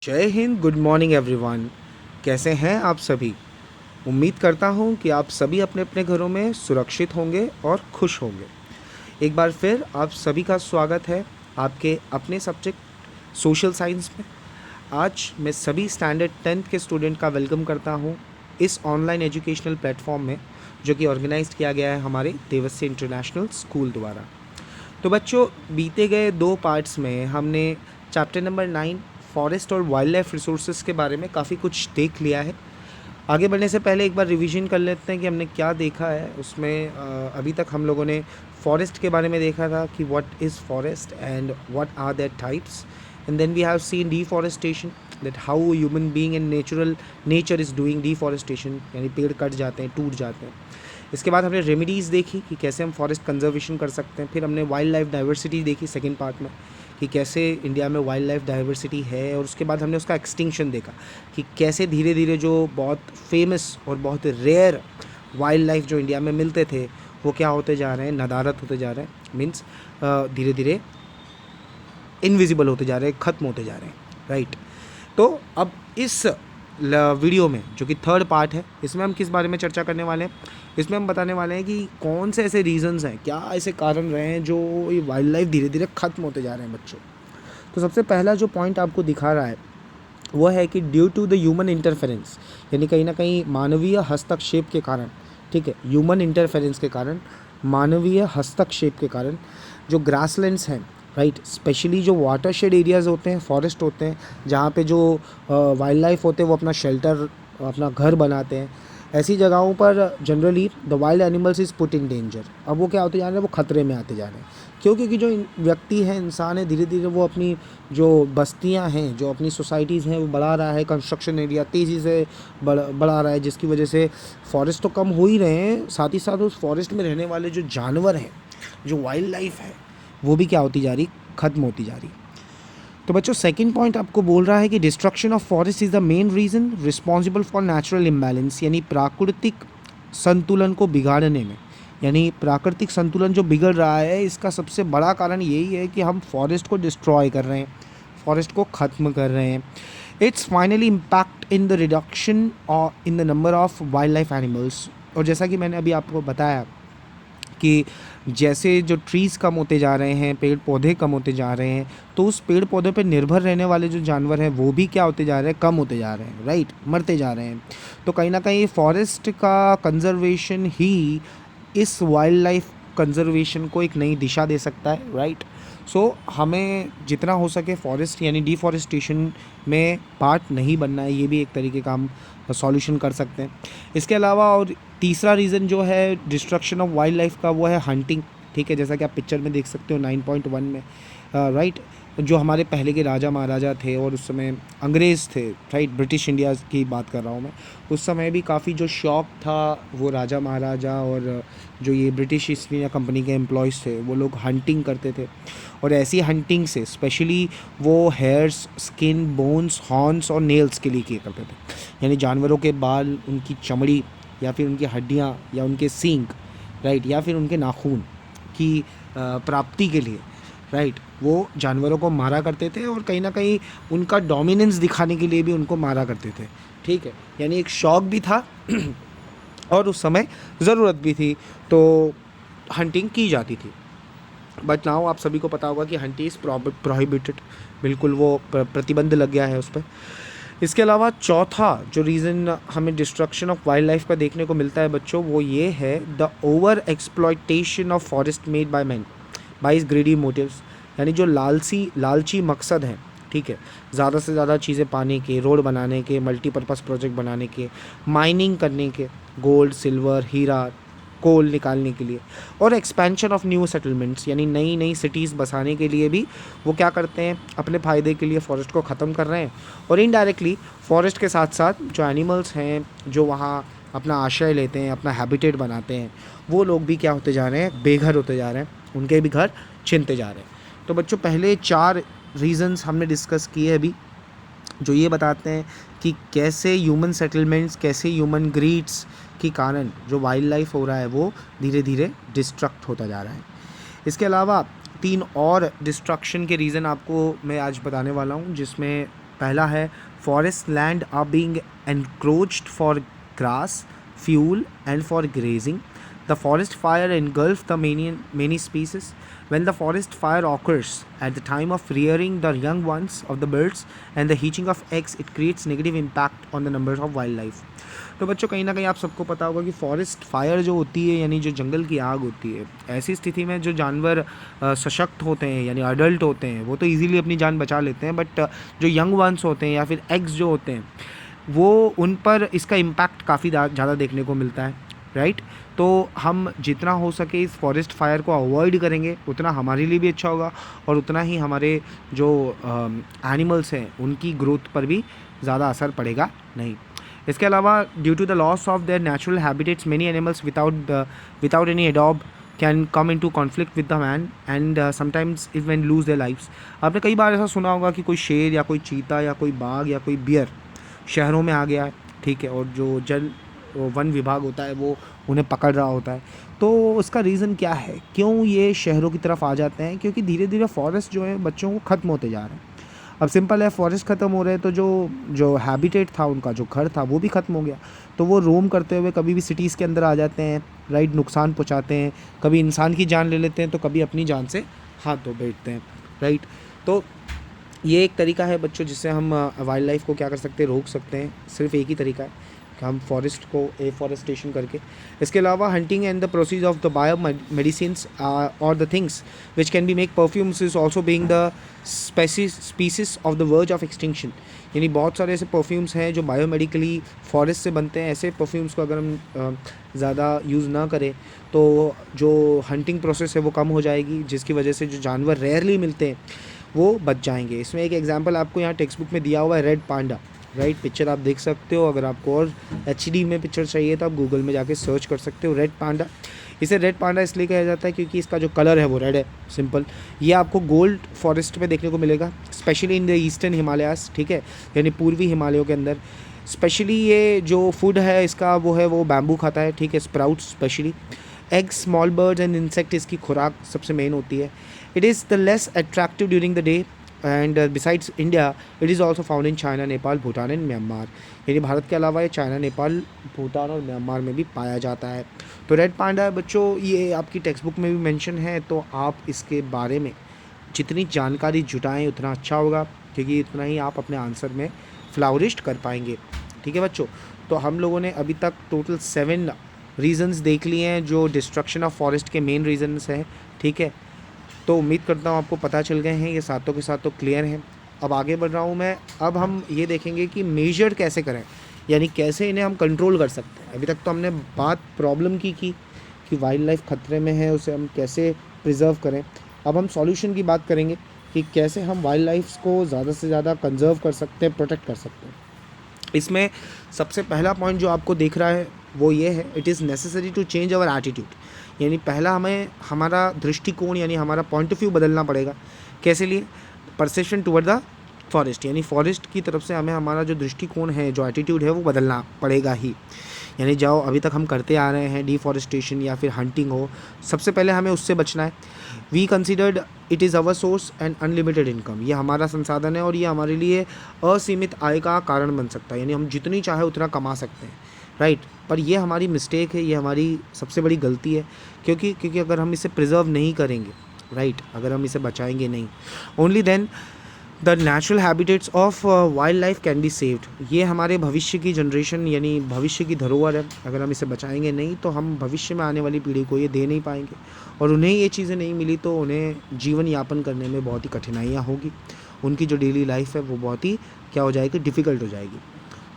जय Hind, good morning everyone. कैसे हैं आप सभी? उम्मीद करता हूं कि आप सभी अपने अपने घरों में सुरक्षित होंगे और खुश होंगे। एक बार फिर आप सभी का स्वागत है आपके अपने सब्जेक्ट सोशल साइंस में। आज मैं सभी स्टैंडर्ड 10th के स्टूडेंट का वेलकम करता हूं इस ऑनलाइन एजुकेशनल प्लेटफॉर्म में, जो कि ऑर्गेनाइज किया गया है हमारे देवस्य इंटरनेशनल स्कूल द्वारा। तो बच्चों, बीते गए 2 पार्ट्स में हमने चैप्टर नंबर 9 फॉरेस्ट और वाइल्ड लाइफ रिसोर्सेज के बारे में काफ़ी कुछ देख लिया है। आगे बढ़ने से पहले एक बार रिवीजन कर लेते हैं कि हमने क्या देखा है उसमें। अभी तक हम लोगों ने फॉरेस्ट के बारे में देखा था कि what is forest and what are there types, and then we have seen deforestation, that how human being and nature is doing deforestation, यानी पेड़ कट जाते हैं, टूट जाते हैं। इसके बाद हमने रेमेडीज़ देखी कि कैसे हम फॉरेस्ट कंजर्वेशन कर सकते हैं। फिर हमने वाइल्ड लाइफ डाइवर्सिटी देखी सेकेंड पार्ट में, कि कैसे इंडिया में वाइल्ड लाइफ डाइवर्सिटी है। और उसके बाद हमने उसका एक्सटिंक्शन देखा कि कैसे धीरे धीरे जो बहुत फेमस और बहुत रेयर वाइल्ड लाइफ जो इंडिया में मिलते थे वो क्या होते जा रहे हैं, नदारत होते जा रहे हैं, मीन्स धीरे धीरे इनविजिबल होते जा रहे हैं, ख़त्म होते जा रहे हैं, राइट। तो अब इस वीडियो में, जो कि थर्ड पार्ट है, इसमें हम किस बारे में चर्चा करने वाले हैं? इसमें हम बताने वाले हैं कि कौन से ऐसे रीजंस हैं, क्या ऐसे कारण रहे हैं जो ये वाइल्ड लाइफ धीरे धीरे ख़त्म होते जा रहे हैं बच्चों। तो सबसे पहला जो पॉइंट आपको दिखा रहा है वो है कि due to the human interference, यानी कहीं ना कहीं मानवीय हस्तक्षेप के कारण, ठीक है, ह्यूमन इंटरफेरेंस के कारण, मानवीय हस्तक्षेप के कारण जो ग्रासलैंड्स हैं, राइट, स्पेशली जो वाटरशेड एरियाज़ होते हैं, फॉरेस्ट होते हैं, जहाँ पे जो वाइल्ड लाइफ होते हैं वो अपना शेल्टर, अपना घर बनाते हैं, ऐसी जगहों पर generally the wild animals is put in danger. अब वो क्या होते जा रहे हैं, वो ख़तरे में आते जा रहे हैं। क्यों? क्योंकि जो व्यक्ति है, इंसान है, धीरे धीरे वो अपनी जो बस्तियां हैं, जो अपनी सोसाइटीज़ हैं, वो बढ़ा रहा है, कंस्ट्रक्शन एरिया तेज़ी से बढ़ा रहा है, जिसकी वजह से फॉरेस्ट तो कम हो ही रहे हैं, साथ ही साथ उस फॉरेस्ट में रहने वाले जो जानवर हैं, जो वाइल्ड लाइफ है, वो भी क्या होती जा रही, ख़त्म होती जा रही। तो बच्चों, सेकंड पॉइंट आपको बोल रहा है कि destruction of forest is the main reason responsible for natural imbalance, यानी प्राकृतिक संतुलन को बिगाड़ने में, यानी प्राकृतिक संतुलन जो बिगड़ रहा है, इसका सबसे बड़ा कारण यही है कि हम फॉरेस्ट को डिस्ट्रॉय कर रहे हैं, फॉरेस्ट को ख़त्म कर रहे हैं। It's finally impact in the reduction और in the number of wild life animals. और जैसा कि मैंने अभी आपको बताया कि जैसे जो ट्रीज़ कम होते जा रहे हैं, पेड़ पौधे कम होते जा रहे हैं, तो उस पेड़ पौधे पे निर्भर रहने वाले जो जानवर हैं वो भी क्या होते जा रहे हैं, कम होते जा रहे हैं, राइट, मरते जा रहे हैं। तो कहीं ना कहीं फॉरेस्ट का कंजर्वेशन ही इस वाइल्ड लाइफ कंजर्वेशन को एक नई दिशा दे सकता है, राइट। सो हमें जितना हो सके फॉरेस्ट यानी डिफॉरेस्टेशन में पार्ट नहीं बनना है, ये भी एक तरीके का हम सॉल्यूशन कर सकते हैं। इसके अलावा और तीसरा रीज़न जो है डिस्ट्रक्शन ऑफ वाइल्ड लाइफ का, वो है हंटिंग, ठीक है, जैसा कि आप पिक्चर में देख सकते हो 9.1 में, राइट। जो हमारे पहले के राजा महाराजा थे और उस समय अंग्रेज़ थे, राइट, ब्रिटिश इंडिया की बात कर रहा हूँ मैं, उस समय भी काफ़ी जो शौक था वो राजा महाराजा और जो ये ब्रिटिश ईस्ट इंडिया कंपनी के एम्प्लॉयज़ थे, वो लोग हंटिंग करते थे। और ऐसी हंटिंग से स्पेशली वो हेयर्स, स्किन, बोन्स, हॉर्न्स और नेल्स के लिए किया करते थे, यानी जानवरों के बाल, उनकी चमड़ी, या फिर उनकी हड्डियाँ, या उनके सींग, राइट, या फिर उनके नाखून की प्राप्ति के लिए, राइट, वो जानवरों को मारा करते थे और कहीं ना कहीं उनका डोमिनेंस दिखाने के लिए भी उनको मारा करते थे, ठीक है। यानी एक शौक भी था और उस समय ज़रूरत भी थी, तो हंटिंग की जाती थी। बट नाउ आप सभी को पता होगा कि हंटिंग इज़ प्रोहिबिटेड, बिल्कुल वो प्रतिबंध लग गया है उस पर। इसके अलावा चौथा जो रीज़न हमें डिस्ट्रक्शन ऑफ वाइल्ड लाइफ का देखने को मिलता है बच्चों, वो ये है the over exploitation of forest made by man by his greedy motives, यानी जो लालची मकसद हैं, ठीक है, ज़्यादा से ज़्यादा चीज़ें पाने के, रोड बनाने के, मल्टीपर्पज़ प्रोजेक्ट बनाने के, माइनिंग करने के, गोल्ड, सिल्वर, हीरा, कोल निकालने के लिए, और एक्सपेंशन ऑफ न्यू सेटलमेंट्स, यानी नई नई सिटीज़ बसाने के लिए भी वो क्या करते हैं, अपने फ़ायदे के लिए फॉरेस्ट को ख़त्म कर रहे हैं। और इनडायरेक्टली फॉरेस्ट के साथ साथ जो एनिमल्स हैं, जो वहाँ अपना आश्रय लेते हैं, अपना हैबिटेट बनाते हैं, वो लोग भी क्या होते जा रहे हैं, बेघर होते जा रहे हैं, उनके भी घर छिनते जा रहे हैं। तो बच्चों, पहले 4 रीज़न्स हमने डिस्कस किए अभी, जो ये बताते हैं कि कैसे ह्यूमन सेटलमेंट्स, कैसे ह्यूमन ग्रीड्स के कारण जो वाइल्ड लाइफ हो रहा है वो धीरे धीरे डिस्ट्रक्ट होता जा रहा है। इसके अलावा 3 और डिस्ट्रक्शन के रीज़न आपको मैं आज बताने वाला हूँ, जिसमें पहला है forest land are being encroached for grass, fuel and for grazing. The forest fire engulfed the many species. When the forest fire occurs at the time of rearing the young ones of the birds and the hatching of eggs, it creates negative impact on the numbers of wildlife. तो बच्चों कहीं ना कहीं आप सबको पता होगा कि फॉरेस्ट फायर जो होती है यानी जो जंगल की आग होती है, ऐसी स्थिति में जो जानवर सशक्त होते हैं यानी अडल्ट होते हैं वो तो इजीली अपनी जान बचा लेते हैं, बट जो यंग वंस होते हैं या फिर एग्स जो होते हैं वो उन पर इसका इम्पैक्ट काफ़ी ज़्यादा देखने को मिलता है, राइट. तो हम जितना हो सके इस फॉरेस्ट फायर को अवॉइड करेंगे उतना हमारे लिए भी अच्छा होगा और उतना ही हमारे जो एनिमल्स हैं उनकी ग्रोथ पर भी ज़्यादा असर पड़ेगा नहीं. इसके अलावा due to the loss of their natural habitats many animals without any एडॉब can come into conflict with the man and sometimes even lose their lifes. आपने कई बार ऐसा सुना होगा कि कोई शेर या कोई चीता या कोई बाघ या कोई बियर शहरों में आ गया है, ठीक है, और जो वन विभाग होता है वो उन्हें पकड़ रहा होता है. तो उसका रीज़न क्या है, क्यों ये शहरों की तरफ आ जाते हैं? क्योंकि धीरे धीरे फॉरेस्ट जो है बच्चों को ख़त्म होते जा रहे हैं. अब सिंपल है, फॉरेस्ट ख़त्म हो रहे हैं तो जो हैबिटेट था उनका, जो घर था वो भी ख़त्म हो गया. तो वो रोम करते हुए कभी भी सिटीज़ के अंदर आ जाते हैं, राइट, नुकसान पहुँचाते हैं, कभी इंसान की जान ले लेते हैं तो कभी अपनी जान से हाथ धो बैठते हैं, राइट. तो ये एक तरीका है बच्चों जिससे हम वाइल्ड लाइफ को क्या कर सकते हैं, रोक सकते हैं. सिर्फ एक ही तरीका है कि हम फॉरेस्ट को एफॉरेस्टेशन करके. इसके अलावा hunting and the processes of the bio medicines और the things which can be make perfumes is also being the species of the verge of extinction. यानी बहुत सारे ऐसे परफ्यूम्स हैं जो बायोमेडिकली फॉरेस्ट से बनते हैं. ऐसे परफ्यूम्स को अगर हम ज़्यादा यूज़ ना करें तो जो हंटिंग प्रोसेस है वो कम हो जाएगी, जिसकी वजह से जो जानवर रेयरली मिलते हैं वो बच जाएंगे. इसमें एक एग्जांपल आपको यहाँ टेक्स्ट बुक में दिया हुआ है, रेड पांडा, राइट. पिक्चर आप देख सकते हो. अगर आपको और HD में पिक्चर चाहिए तो आप गूगल में जाके सर्च कर सकते हो, रेड पांडा. इसे रेड पांडा इसलिए कहा जाता है क्योंकि इसका जो कलर है वो रेड है, सिंपल. ये आपको गोल्ड फॉरेस्ट में देखने को मिलेगा, specially in the eastern Himalayas, ठीक है, यानी पूर्वी हिमालयों के अंदर. स्पेशली ये जो फूड है इसका वो बैम्बू खाता है, ठीक है, sprouts specially. Eggs, small birds and insect इसकी खुराक सबसे मेन होती है. It is the less attractive during the day and besides India it is also found in China, Nepal, Bhutan and Myanmar. यानी भारत के अलावा ये चाइना, नेपाल, भूटान और म्यांमार में भी पाया जाता है. तो रेड पांडा बच्चों ये आपकी टेक्स्ट बुक में भी मेंशन है, तो आप इसके बारे में जितनी जानकारी जुटाएं उतना अच्छा होगा, क्योंकि इतना ही आप अपने आंसर में फ्लावरिश कर पाएंगे, ठीक है बच्चों. तो हम लोगों ने अभी तक टोटल 7 रीज़न्स देख लिए हैं जो डिस्ट्रक्शन ऑफ फॉरेस्ट के मेन रीज़न्स हैं, ठीक है. तो उम्मीद करता हूँ आपको पता चल गए हैं, ये सातों के साथ तो क्लियर हैं. अब आगे बढ़ रहा हूँ मैं. अब हम ये देखेंगे कि मेजर कैसे करें, यानी कैसे इन्हें हम कंट्रोल कर सकते हैं. अभी तक तो हमने बात प्रॉब्लम की कि वाइल्ड लाइफ खतरे में है, उसे हम कैसे प्रिजर्व करें. अब हम सॉल्यूशन की बात करेंगे कि कैसे हम वाइल्ड लाइफ को ज़्यादा से ज़्यादा कंजर्व कर सकते हैं, प्रोटेक्ट कर सकते हैं. इसमें सबसे पहला पॉइंट जो आपको दिख रहा है वो ये है, it is necessary to change our attitude. यानी पहला हमें हमारा दृष्टिकोण यानी हमारा पॉइंट ऑफ व्यू बदलना पड़ेगा. कैसे लिए? परसेप्शन टुवर्ड द फॉरेस्ट, यानी फॉरेस्ट की तरफ से हमें हमारा जो दृष्टिकोण है, जो एटीट्यूड है वो बदलना पड़ेगा ही. यानी जो अभी तक हम करते आ रहे हैं, डिफॉरेस्टेशन या फिर हंटिंग हो, सबसे पहले हमें उससे बचना है. We considered it is our source and unlimited income. ये हमारा संसाधन है और ये हमारे लिए असीमित आय का कारण बन सकता है. यानी हम जितनी चाहे उतना कमा सकते हैं, राइट. पर ये हमारी मिस्टेक है, ये हमारी सबसे बड़ी गलती है, क्योंकि अगर हम इसे प्रिजर्व नहीं करेंगे, राइट, अगर हम इसे बचाएंगे नहीं, only then the natural habitats of wild life can be saved. ये हमारे भविष्य की जनरेशन यानी भविष्य की धरोहर है. अगर हम इसे बचाएंगे नहीं तो हम भविष्य में आने वाली पीढ़ी को ये दे नहीं पाएंगे, और उन्हें ये चीज़ें नहीं मिली तो उन्हें जीवन यापन करने में बहुत ही कठिनाइयाँ होगी. उनकी जो डेली लाइफ है वो बहुत ही क्या हो जाएगी, डिफ़िकल्ट हो जाएगी.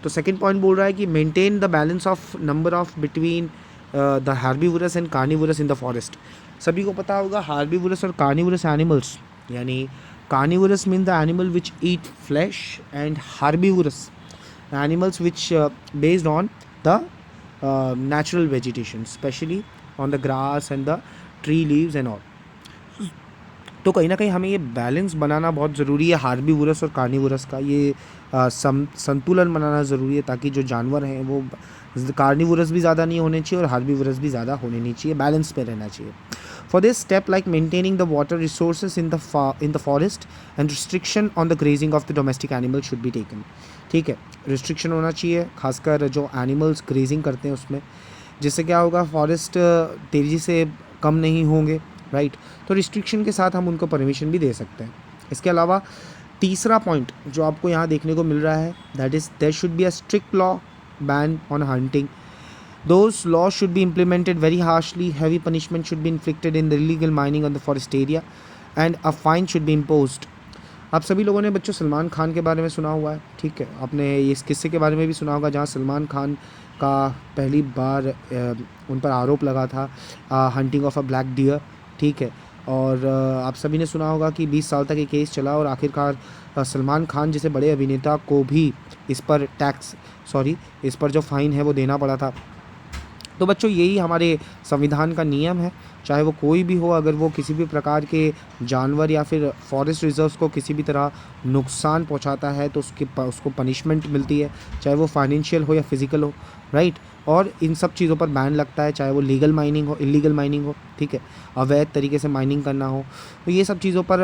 तो सेकंड पॉइंट बोल रहा है कि maintain the balance of number of between the herbivores and carnivorous in the forest. सभी को पता होगा हार्बीवोरस और कार्निवोरस एनिमल्स, यानी carnivorous mean the animal which eat flash and herbivores animals which based on the natural vegetation, specially on the grass and the tree leaves and all. तो कहीं ना कहीं हमें ये बैलेंस बनाना बहुत ज़रूरी है. हार्बीवोरस और कार्निवोरस का ये संतुलन बनाना ज़रूरी है, ताकि जो जानवर हैं वो कार्निवोरस भी ज़्यादा नहीं होने चाहिए और हार्बीवोरस भी ज़्यादा होने नहीं चाहिए, बैलेंस पे रहना चाहिए. For this step, like maintaining the water resources in the forest and restriction on the grazing of the domestic animals should be taken. ठीक है, रिस्ट्रिक्शन होना चाहिए खासकर जो एनिमल्स ग्रेजिंग करते हैं उसमें, जिससे क्या होगा, फॉरेस्ट तेज़ी से कम नहीं होंगे, राइट। तो रिस्ट्रिक्शन के साथ हम उनको परमिशन भी दे सकते हैं। इसके अलावा तीसरा पॉइंट जो आपको यहाँ देखने को मिल रहा है, that is there should be a strict law ban on hunting. Those laws should be implemented very harshly. Heavy punishment should be inflicted in the illegal mining on the forest area and a fine should be imposed. आप सभी लोगों ने बच्चों सलमान खान के बारे में सुना हुआ है, ठीक है। आपने इस किस्से के बारे में भी सुना होगा जहाँ सलमान खान का पहली बार उन पर आरोप लगा था hunting of a black deer, ठीक है। और आप सभी ने सुना होगा कि 20 साल तक ये केस चला और आखिरकार सलमान खान जैसे बड़े अभिनेता को भी इस पर जो फ़ाइन है वो देना पड़ा था। तो बच्चों यही हमारे संविधान का नियम है, चाहे वो कोई भी हो, अगर वो किसी भी प्रकार के जानवर या फिर फॉरेस्ट रिजर्व्स को किसी भी तरह नुकसान पहुंचाता है तो उसको पनिशमेंट मिलती है, चाहे वो फाइनेंशियल हो या फिज़िकल हो, राइट। और इन सब चीज़ों पर बैन लगता है, चाहे वो लीगल माइनिंग हो, इलीगल माइनिंग हो, ठीक है, अवैध तरीके से माइनिंग करना हो, तो ये सब चीज़ों पर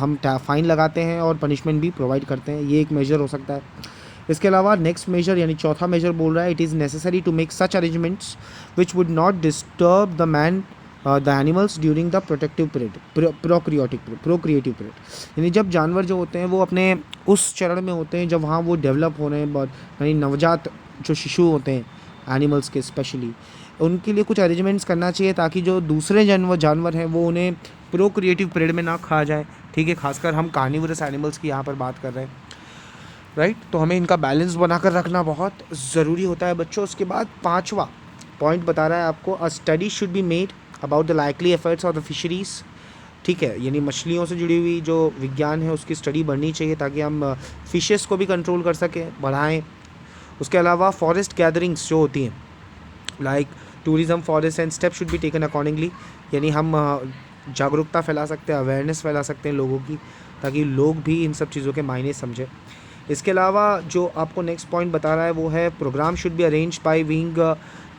हम फ़ाइन लगाते हैं और पनिशमेंट भी प्रोवाइड करते हैं। ये एक मेजर हो सकता है। इसके अलावा नेक्स्ट मेजर यानी चौथा मेजर बोल रहा है, it is necessary to make such arrangements which would not disturb the animals during the protective period, procreative period. यानी जब जानवर जो होते हैं वो अपने उस चरण में होते हैं जब वहाँ वो डेवलप हो रहे हैं, बहुत यानी नवजात जो शिशु होते हैं एनिमल्स के स्पेशली, उनके लिए कुछ अरेंजमेंट्स करना चाहिए ताकि जो दूसरे जानवर हैं वो उन्हें प्रोक्रिएटिव पीरियड में ना खा जाए, ठीक है। खासकर हम कार्निवरस एनिमल्स की यहाँ पर बात कर रहे हैं, राइट। तो हमें इनका बैलेंस बनाकर रखना बहुत ज़रूरी होता है बच्चों। उसके बाद पांचवा पॉइंट बता रहा है आपको, अ study should be made about the likely efforts of the fisheries, ठीक है। यानी मछलियों से जुड़ी हुई जो विज्ञान है उसकी स्टडी बढ़नी चाहिए ताकि हम फिशेस को भी कंट्रोल कर सकें, बढ़ाएं। उसके अलावा फॉरेस्ट गैदरिंग्स जो होती हैं like tourism forest and step should be taken accordingly, यानी हम जागरूकता फैला सकते हैं, अवेयरनेस फैला सकते हैं लोगों की, ताकि लोग भी इन सब चीज़ों के मायने समझें। इसके अलावा जो आपको नेक्स्ट पॉइंट बता रहा है वो है, programme should be arrange by being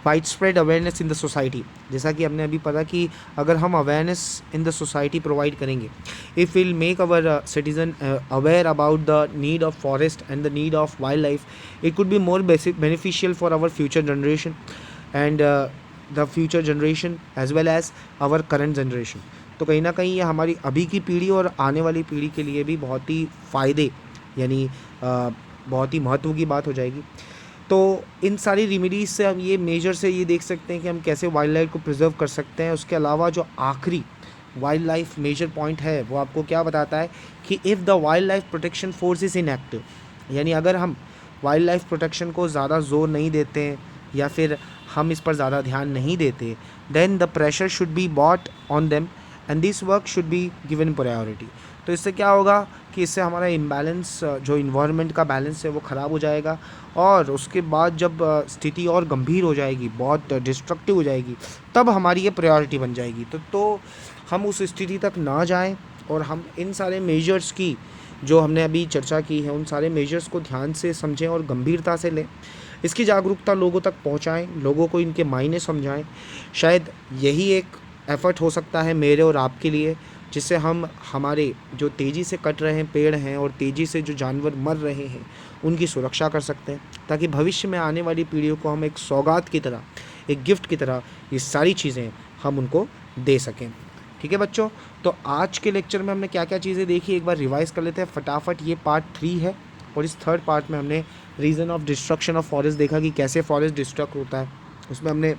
wide spread awareness in the society. जैसा कि हमने अभी पता कि अगर हम awareness in the society provide करेंगे, if will make our citizen aware about the need of forest and the need of wild life, it could be more beneficial for our future generation and the future generation as well as our current generation. तो कहीं ना कहीं ये हमारी अभी की पीढ़ी और आने वाली पीढ़ी के लिए भी बहुत ही फ़ायदे यानी बहुत ही महत्व की बात हो जाएगी। तो इन सारी रेमेडीज़ से हम ये मेजर से ये देख सकते हैं कि हम कैसे वाइल्ड लाइफ को प्रिजर्व कर सकते हैं। उसके अलावा जो आखिरी वाइल्ड लाइफ मेजर पॉइंट है वो आपको क्या बताता है कि if the wild life protection force is inactive, यानी अगर हम वाइल्ड लाइफ प्रोटेक्शन को ज़्यादा जोर नहीं देते हैं या फिर हम इस पर ज़्यादा ध्यान नहीं देते, then the pressure should be bought on them and this work should be given priority. तो इससे क्या होगा कि इससे हमारा इम्बैलेंस जो इन्वायरमेंट का बैलेंस है वो ख़राब हो जाएगा और उसके बाद जब स्थिति और गंभीर हो जाएगी, बहुत डिस्ट्रक्टिव हो जाएगी, तब हमारी ये प्रायोरिटी बन जाएगी। तो हम उस स्थिति तक ना जाएं और हम इन सारे मेजर्स की जो हमने अभी चर्चा की है उन सारे मेजर्स को ध्यान से समझें और गंभीरता से लें, इसकी जागरूकता लोगों तक पहुंचाएं, लोगों को इनके मायने समझाएं। शायद यही एक एफ़र्ट हो सकता है मेरे और आपके लिए, जिससे हम हमारे जो तेज़ी से कट रहे हैं पेड़ हैं और तेज़ी से जो जानवर मर रहे हैं उनकी सुरक्षा कर सकते हैं, ताकि भविष्य में आने वाली पीढ़ियों को हम एक सौगात की तरह, एक गिफ्ट की तरह ये सारी चीज़ें हम उनको दे सकें। ठीक है बच्चों, तो आज के लेक्चर में हमने क्या क्या चीज़ें देखी एक बार रिवाइज़ कर लेते हैं फटाफट। ये पार्ट 3 है और इस थर्ड पार्ट में हमने reason of destruction of forest देखा कि कैसे फॉरेस्ट डिस्ट्रक्ट होता है। उसमें हमने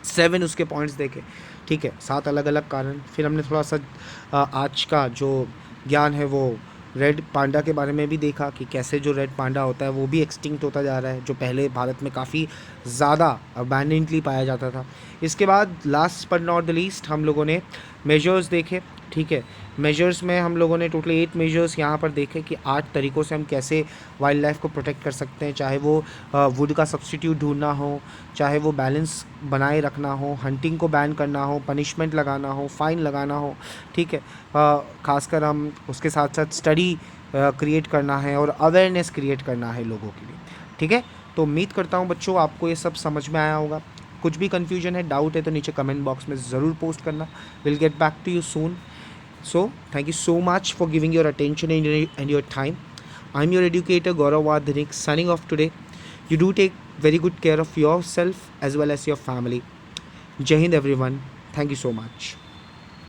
7 उसके पॉइंट्स देखे, ठीक है, 7 अलग अलग कारण। फिर हमने थोड़ा सा आज का जो ज्ञान है वो रेड पांडा के बारे में भी देखा कि कैसे जो रेड पांडा होता है वो भी एक्सटिंक्ट होता जा रहा है, जो पहले भारत में काफ़ी ज़्यादा अबैंडेंटली पाया जाता था। इसके बाद last but not the least हम लोगों ने मेजर्स देखे, ठीक है। मेजर्स में हम लोगों ने टोटल 8 मेजर्स यहाँ पर देखे कि 8 तरीक़ों से हम कैसे वाइल्ड लाइफ को प्रोटेक्ट कर सकते हैं, चाहे वो वुड का सब्स्टिट्यूट ढूंढना हो, चाहे वो बैलेंस बनाए रखना हो, हंटिंग को बैन करना हो, पनिशमेंट लगाना हो, फ़ाइन लगाना हो, ठीक है। खासकर हम उसके साथ साथ स्टडी क्रिएट करना है और अवेयरनेस क्रिएट करना है लोगों के लिए, ठीक है। तो उम्मीद करता हूँ बच्चों आपको ये सब समझ में आया होगा। कुछ भी कन्फ्यूजन है, डाउट है तो नीचे कमेंट बॉक्स में ज़रूर पोस्ट करना. Will get back to you soon. So, thank you so much for giving your attention and your time. I'm your educator Gaurav Wadhanik signing off today. You do take very good care of yourself as well as your family. Jai Hind everyone. Thank you so much.